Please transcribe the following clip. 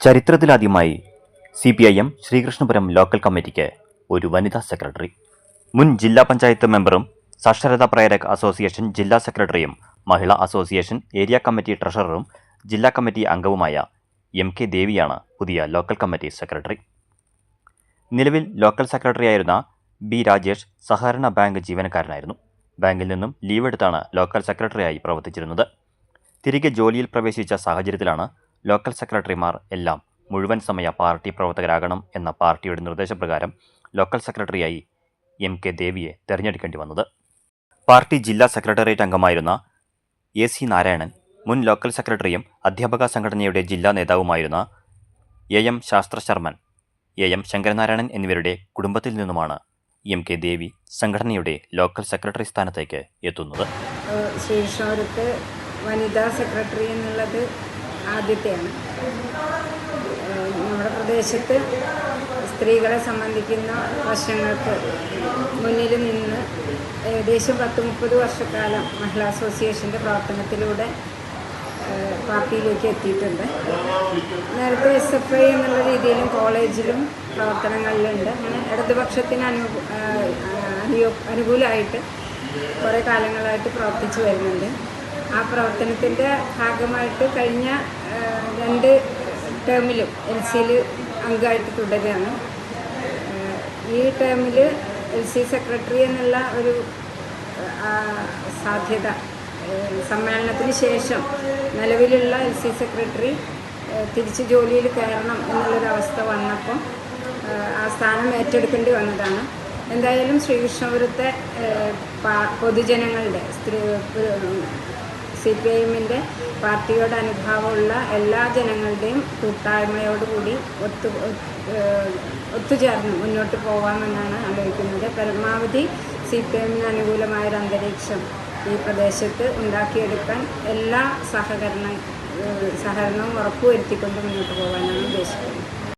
ചരിത്രത്തിലാദ്യമായി CPIM Sreekrishnapuram local കമ്മിറ്റിക്ക് ഒരു വനിതാ സെക്രട്ടറി. മുൻ ജില്ലാ പഞ്ചായത്ത് മെമ്പറും സാക്ഷരതാ പ്രേരക് അസോസിയേഷൻ ജില്ലാ സെക്രട്ടറിയും മഹിളാ അസോസിയേഷൻ ഏരിയ കമ്മിറ്റി ട്രഷററും ജില്ലാ കമ്മിറ്റി അംഗവുമായ MK ദേവിയാണ് പുതിയ ലോക്കൽ കമ്മിറ്റി സെക്രട്ടറി. നിലവിൽ ലോക്കൽ സെക്രട്ടറിയായിരുന്ന B രാജേഷ് സഹകരണ ബാങ്ക് ജീവനക്കാരനായിരുന്നു. ബാങ്കിൽ നിന്നും ലീവ് എടുത്താണ് ലോക്കൽ സെക്രട്ടറിയായി പ്രവർത്തിച്ചിരുന്നത്. തിരികെ ജോലിയിൽ പ്രവേശിച്ച സാഹചര്യത്തിലാണ് ലോക്കൽ സെക്രട്ടറിമാർ എല്ലാം മുഴുവൻ സമയ പാർട്ടി പ്രവർത്തകരാകണം എന്ന പാർട്ടിയുടെ നിർദ്ദേശപ്രകാരം ലോക്കൽ സെക്രട്ടറിയായി MK ദേവിയെ തെരഞ്ഞെടുക്കേണ്ടി വന്നത്. പാർട്ടി ജില്ലാ സെക്രട്ടേറിയറ്റ് അംഗമായിരുന്ന AC നാരായണൻ, മുൻ ലോക്കൽ സെക്രട്ടറിയും അധ്യാപക സംഘടനയുടെ ജില്ലാ നേതാവുമായിരുന്ന AM ശാസ്ത്ര ശർമ്മൻ, AM ശങ്കരനാരായണൻ എന്നിവരുടെ കുടുംബത്തിൽ നിന്നുമാണ് MK ദേവി സംഘടനയുടെ ലോക്കൽ സെക്രട്ടറി സ്ഥാനത്തേക്ക് എത്തുന്നത്. ശ്രീകൃഷ്ണപുരത്ത് വനിതാ സെക്രട്ടറി എന്നുള്ളത് ആദ്യത്തെയാണ്. നമ്മുടെ പ്രദേശത്ത് സ്ത്രീകളെ സംബന്ധിക്കുന്ന പ്രശ്നങ്ങൾക്ക് മുന്നിൽ നിന്ന് ഏകദേശം 10-30 വർഷക്കാലം മഹിളാ അസോസിയേഷൻ്റെ പ്രവർത്തനത്തിലൂടെ പാർട്ടിയിലേക്ക് എത്തിയിട്ടുണ്ട്. നേരത്തെ SFI എന്നുള്ള രീതിയിലും കോളേജിലും പ്രവർത്തനങ്ങളിലുണ്ട്. അങ്ങനെ ഇടതുപക്ഷത്തിന് അനുകൂലമായിട്ട് കുറേ കാലങ്ങളായിട്ട് പ്രവർത്തിച്ചു വരുന്നുണ്ട്. ആ പ്രവർത്തനത്തിൻ്റെ ഭാഗമായിട്ട് കഴിഞ്ഞ 2 ടേമിലും LCയിൽ അംഗമായിട്ട് തുടരുകയാണ്. ഈ ടേമിൽ LC സെക്രട്ടറി എന്നുള്ള ഒരു സാധ്യത സമ്മേളനത്തിന് ശേഷം നിലവിലുള്ള LC സെക്രട്ടറി തിരിച്ച് ജോലിയിൽ കയറണം എന്നുള്ളൊരവസ്ഥ വന്നപ്പോൾ ആ സ്ഥാനം ഏറ്റെടുക്കേണ്ടി വന്നതാണ്. എന്തായാലും ശ്രീകൃഷ്ണപുരത്തെ പൊതുജനങ്ങളുടെ CPIMൻ്റെ പാർട്ടിയോട് അനുഭാവമുള്ള എല്ലാ ജനങ്ങളുടെയും കൂട്ടായ്മയോടുകൂടി ഒത്തുചേർന്ന് മുന്നോട്ട് പോകാമെന്നാണ് ആലോചിക്കുന്നത്. പരമാവധി CPIMന് അനുകൂലമായൊരു അന്തരീക്ഷം ഈ പ്രദേശത്ത് ഉണ്ടാക്കിയെടുക്കാൻ എല്ലാ സഹകരണവും ഉറപ്പുവരുത്തിക്കൊണ്ട് മുന്നോട്ട് പോകാനാണ് ഉദ്ദേശിക്കുന്നത്.